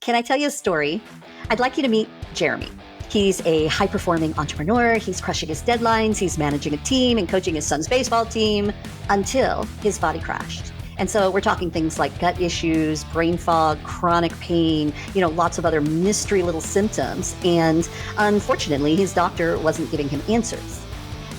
Can I tell you a story? I'd like you to meet Jeremy. He's a high-performing entrepreneur. He's crushing his deadlines. He's managing a team and coaching his son's baseball team until his body crashed. And so we're talking things like gut issues, brain fog, chronic pain, lots of other mystery little symptoms. And unfortunately, his doctor wasn't giving him answers.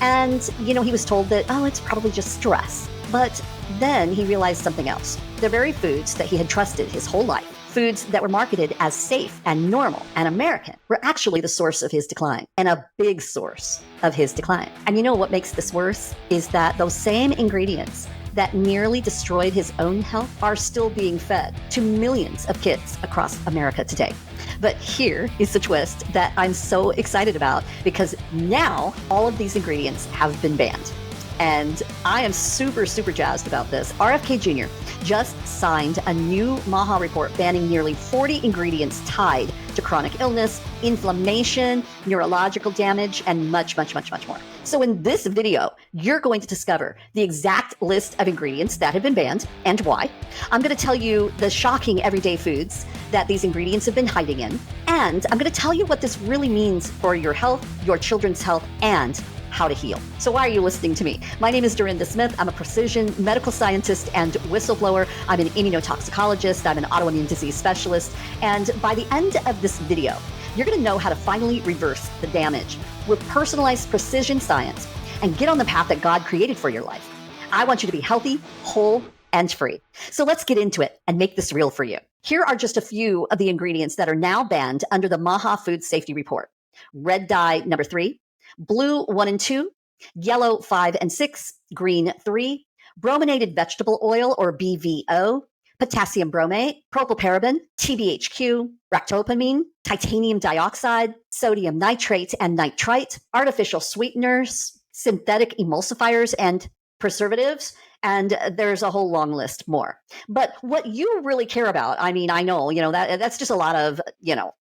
And, he was told that, it's probably just stress. But then he realized something else. The very foods that he had trusted his whole life, foods that were marketed as safe and normal and American, were actually the source of his decline, and a big source of his decline. And what makes this worse is that those same ingredients that nearly destroyed his own health are still being fed to millions of kids across America today. But here is the twist that I'm so excited about, because now all of these ingredients have been banned. And I am super, super jazzed about this. RFK Jr. just signed a new MAHA report banning nearly 40 ingredients tied to chronic illness, inflammation, neurological damage, and much, much, much, much more. So in this video, you're going to discover the exact list of ingredients that have been banned and why. I'm going to tell you the shocking everyday foods that these ingredients have been hiding in. And I'm going to tell you what this really means for your health, your children's health, and how to heal. So why are you listening to me? My name is Dorinda Smith. I'm a precision medical scientist and whistleblower. I'm an immunotoxicologist. I'm an autoimmune disease specialist. And by the end of this video, you're going to know how to finally reverse the damage with personalized precision science and get on the path that God created for your life. I want you to be healthy, whole, and free. So let's get into it and make this real for you. Here are just a few of the ingredients that are now banned under the MAHA Food Safety Report. Red dye number 3, blue 1 and 2, yellow 5 and 6, green 3, brominated vegetable oil or BVO, potassium bromate, propylparaben, TBHQ, ractopamine, titanium dioxide, sodium nitrate and nitrite, artificial sweeteners, synthetic emulsifiers, and preservatives. And there's a whole long list more. But what you really care about, I know, that's just a lot of,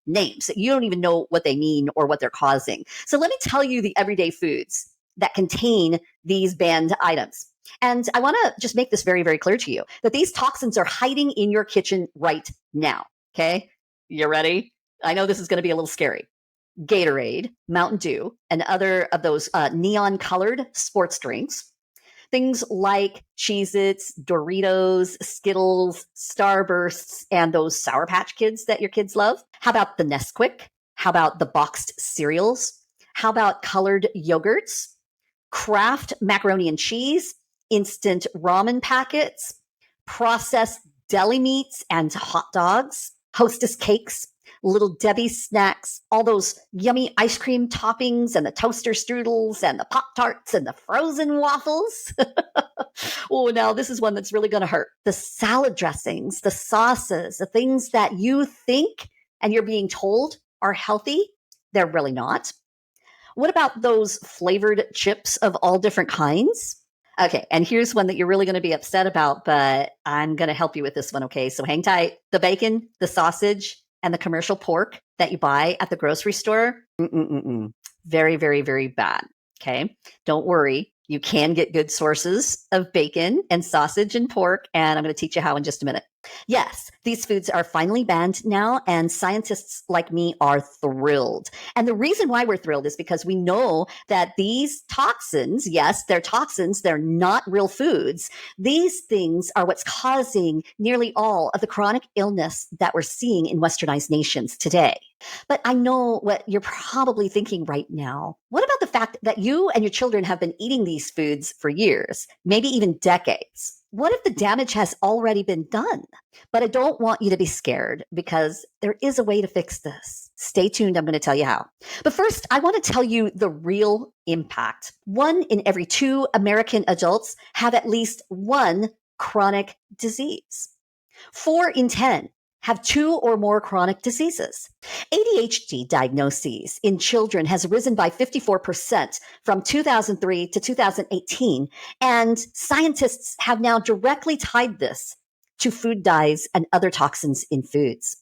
names. You don't even know what they mean or what they're causing. So let me tell you the everyday foods that contain these banned items. And I want to just make this very, very clear to you that these toxins are hiding in your kitchen right now. Okay. You ready? I know this is going to be a little scary. Gatorade, Mountain Dew, and other of those neon colored sports drinks. Things like Cheez-Its, Doritos, Skittles, Starbursts, and those Sour Patch Kids that your kids love. How about the Nesquik? How about the boxed cereals? How about colored yogurts? Kraft macaroni and cheese? Instant ramen packets? Processed deli meats and hot dogs? Hostess cakes? Little Debbie snacks, all those yummy ice cream toppings and the toaster strudels and the Pop-Tarts and the frozen waffles. Oh, now this is one that's really going to hurt. The salad dressings, the sauces, the things that you think and you're being told are healthy, they're really not. What about those flavored chips of all different kinds? Okay, and here's one that you're really going to be upset about, but I'm going to help you with this one, okay? So hang tight. The bacon, the sausage, and the commercial pork that you buy at the grocery store, very, very, very bad, okay? Don't worry. You can get good sources of bacon and sausage and pork, and I'm going to teach you how in just a minute. Yes, these foods are finally banned now, and scientists like me are thrilled. And the reason why we're thrilled is because we know that these toxins, yes, they're toxins, they're not real foods. These things are what's causing nearly all of the chronic illness that we're seeing in westernized nations today. But I know what you're probably thinking right now. What about the fact that you and your children have been eating these foods for years, maybe even decades? What if the damage has already been done? But I don't want you to be scared, because there is a way to fix this. Stay tuned. I'm going to tell you how. But first, I want to tell you the real impact. 1 in every 2 American adults have at least one chronic disease. 4 in 10 have 2 or more chronic diseases. ADHD diagnoses in children has risen by 54% from 2003 to 2018, and scientists have now directly tied this to food dyes and other toxins in foods.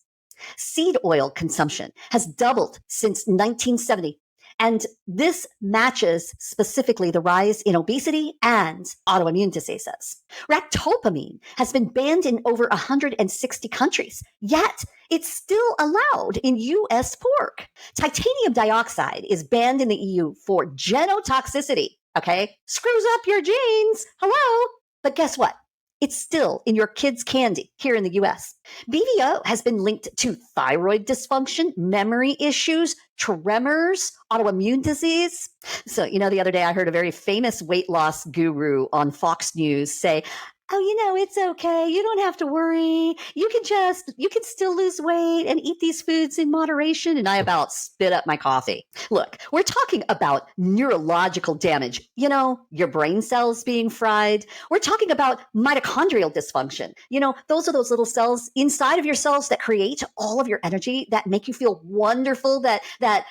Seed oil consumption has doubled since 1970, And this matches specifically the rise in obesity and autoimmune diseases. Ractopamine has been banned in over 160 countries, yet it's still allowed in US pork. Titanium dioxide is banned in the EU for genotoxicity. Okay, screws up your genes. Hello. But guess what? It's still in your kids' candy here in the US. BVO has been linked to thyroid dysfunction, memory issues, tremors, autoimmune disease. So, the other day I heard a very famous weight loss guru on Fox News say, oh, it's okay. You don't have to worry. You can still lose weight and eat these foods in moderation. And I about spit up my coffee. Look, we're talking about neurological damage. Your brain cells being fried. We're talking about mitochondrial dysfunction. Those are those little cells inside of your cells that create all of your energy, that make you feel wonderful, that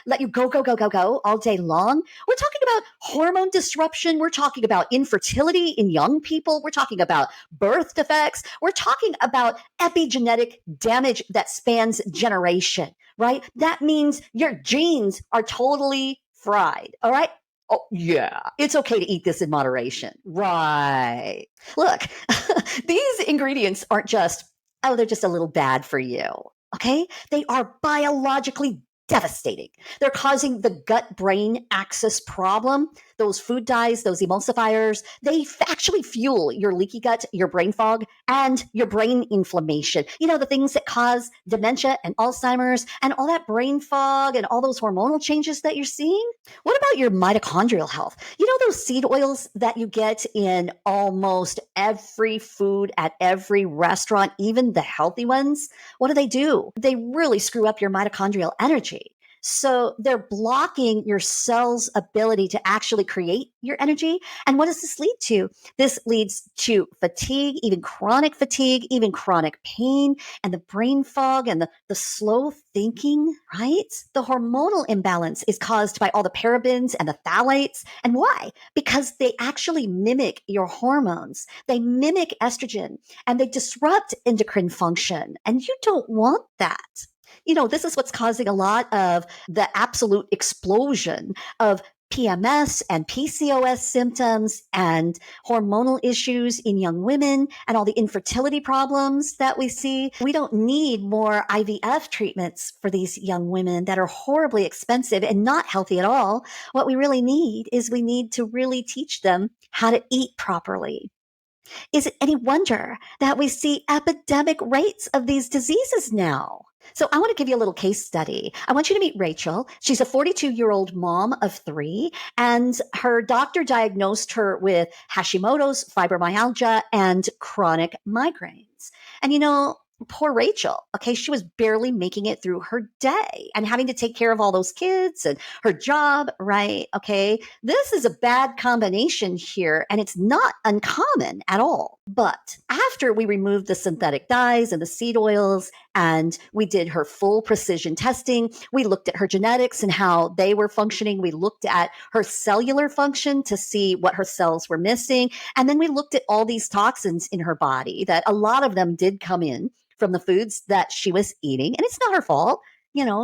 let you go, go, go, go, go all day long. We're talking about hormone disruption. We're talking about infertility in young people. We're talking about birth defects. We're talking about epigenetic damage that spans generation, right? That means your genes are totally fried, all right? Oh, yeah, it's okay to eat this in moderation. Right. Look, these ingredients aren't just, they're just a little bad for you, okay? They are biologically devastating. They're causing the gut-brain axis problem. Those food dyes, those emulsifiers, they actually fuel your leaky gut, your brain fog, and your brain inflammation. The things that cause dementia and Alzheimer's and all that brain fog and all those hormonal changes that you're seeing. What about your mitochondrial health? Those seed oils that you get in almost every food at every restaurant, even the healthy ones? What do? They really screw up your mitochondrial energy. So they're blocking your cell's ability to actually create your energy. And what does this lead to? This leads to fatigue, even chronic pain, and the brain fog and the slow thinking, right? The hormonal imbalance is caused by all the parabens and the phthalates. And why? Because they actually mimic your hormones. They mimic estrogen and they disrupt endocrine function. And you don't want that. This is what's causing a lot of the absolute explosion of PMS and PCOS symptoms and hormonal issues in young women and all the infertility problems that we see. We don't need more IVF treatments for these young women that are horribly expensive and not healthy at all. What we really need is we need to really teach them how to eat properly. Is it any wonder that we see epidemic rates of these diseases now? So I want to give you a little case study. I want you to meet Rachel. She's a 42-year-old mom of 3, and her doctor diagnosed her with Hashimoto's, fibromyalgia, and chronic migraines. And poor Rachel, okay, she was barely making it through her day and having to take care of all those kids and her job, right? Okay, this is a bad combination here, and it's not uncommon at all. But after we removed the synthetic dyes and the seed oils, and we did her full precision testing, we looked at her genetics and how they were functioning. We looked at her cellular function to see what her cells were missing. And then we looked at all these toxins in her body that a lot of them did come in from the foods that she was eating. And it's not her fault.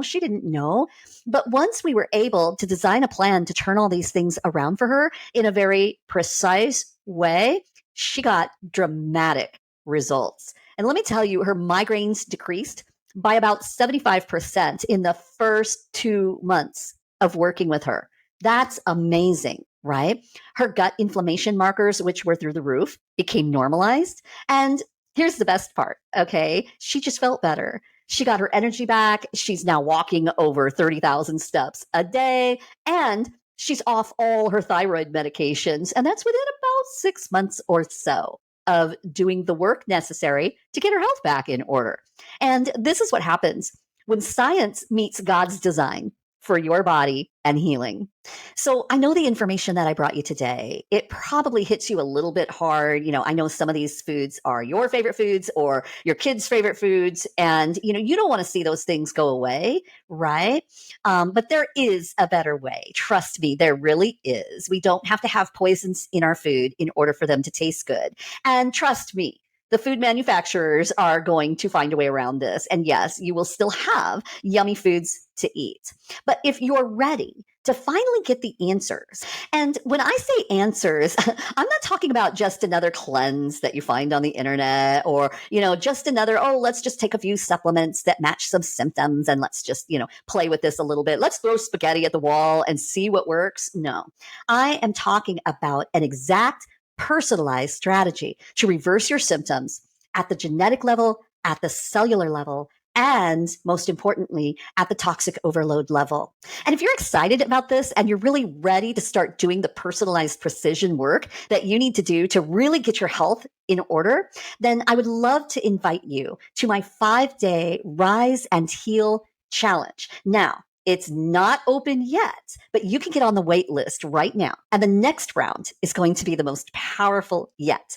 She didn't know. But once we were able to design a plan to turn all these things around for her in a very precise way, she got dramatic results. And let me tell you, her migraines decreased by about 75% in the first 2 months of working with her. That's amazing, right? Her gut inflammation markers, which were through the roof, became normalized. And here's the best part, okay? She just felt better. She got her energy back. She's now walking over 30,000 steps a day, and she's off all her thyroid medications. And that's within about 6 months or so of doing the work necessary to get her health back in order. And this is what happens when science meets God's design for your body and healing. So I know the information that I brought you today, it probably hits you a little bit hard. I know some of these foods are your favorite foods or your kids' favorite foods. And, you don't want to see those things go away, right? But there is a better way. Trust me, there really is. We don't have to have poisons in our food in order for them to taste good. And trust me, the food manufacturers are going to find a way around this. And yes, you will still have yummy foods to eat. But if you're ready to finally get the answers. And when I say answers, I'm not talking about just another cleanse that you find on the internet or, just another, oh, let's just take a few supplements that match some symptoms and let's just, play with this a little bit. Let's throw spaghetti at the wall and see what works. No, I am talking about an exact personalized strategy to reverse your symptoms at the genetic level, at the cellular level, and most importantly, at the toxic overload level. And if you're excited about this and you're really ready to start doing the personalized precision work that you need to do to really get your health in order, then I would love to invite you to my 5-day Rise and Heal Challenge. Now, it's not open yet, but you can get on the wait list right now. And the next round is going to be the most powerful yet.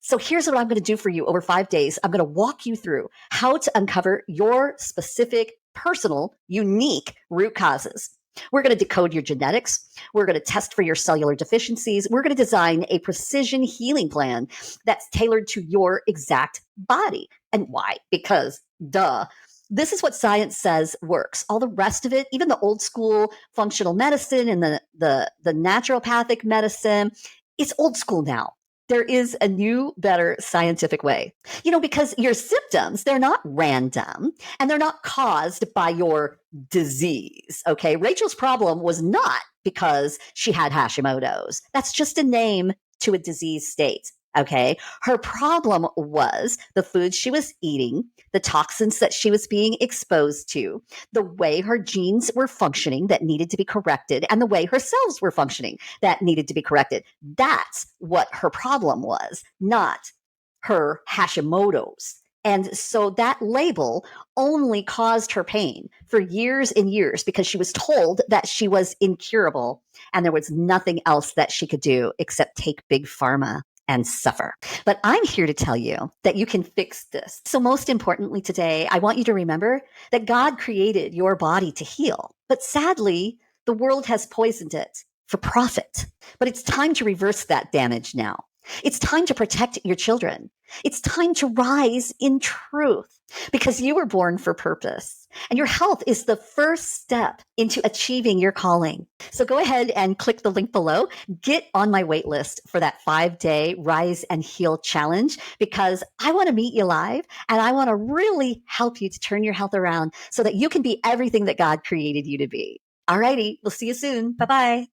So here's what I'm going to do for you over 5 days. I'm going to walk you through how to uncover your specific, personal, unique root causes. We're going to decode your genetics. We're going to test for your cellular deficiencies. We're going to design a precision healing plan that's tailored to your exact body. And why? Because, duh. This is what science says works. All the rest of it, even the old school functional medicine and the naturopathic medicine, it's old school now. There is a new, better scientific way. Because your symptoms, they're not random and they're not caused by your disease. Okay. Rachel's problem was not because she had Hashimoto's. That's just a name to a disease state. Okay. Her problem was the food she was eating, the toxins that she was being exposed to, the way her genes were functioning that needed to be corrected, and the way her cells were functioning that needed to be corrected. That's what her problem was, not her Hashimoto's. And so that label only caused her pain for years and years because she was told that she was incurable and there was nothing else that she could do except take big pharma and suffer. But I'm here to tell you that you can fix this. So most importantly today, I want you to remember that God created your body to heal. But sadly, the world has poisoned it for profit. But it's time to reverse that damage now. It's time to protect your children. It's time to rise in truth because you were born for purpose and your health is the first step into achieving your calling. So go ahead and click the link below. Get on my wait list for that 5-day Rise and Heal Challenge because I want to meet you live and I want to really help you to turn your health around so that you can be everything that God created you to be. All righty. We'll see you soon. Bye-bye.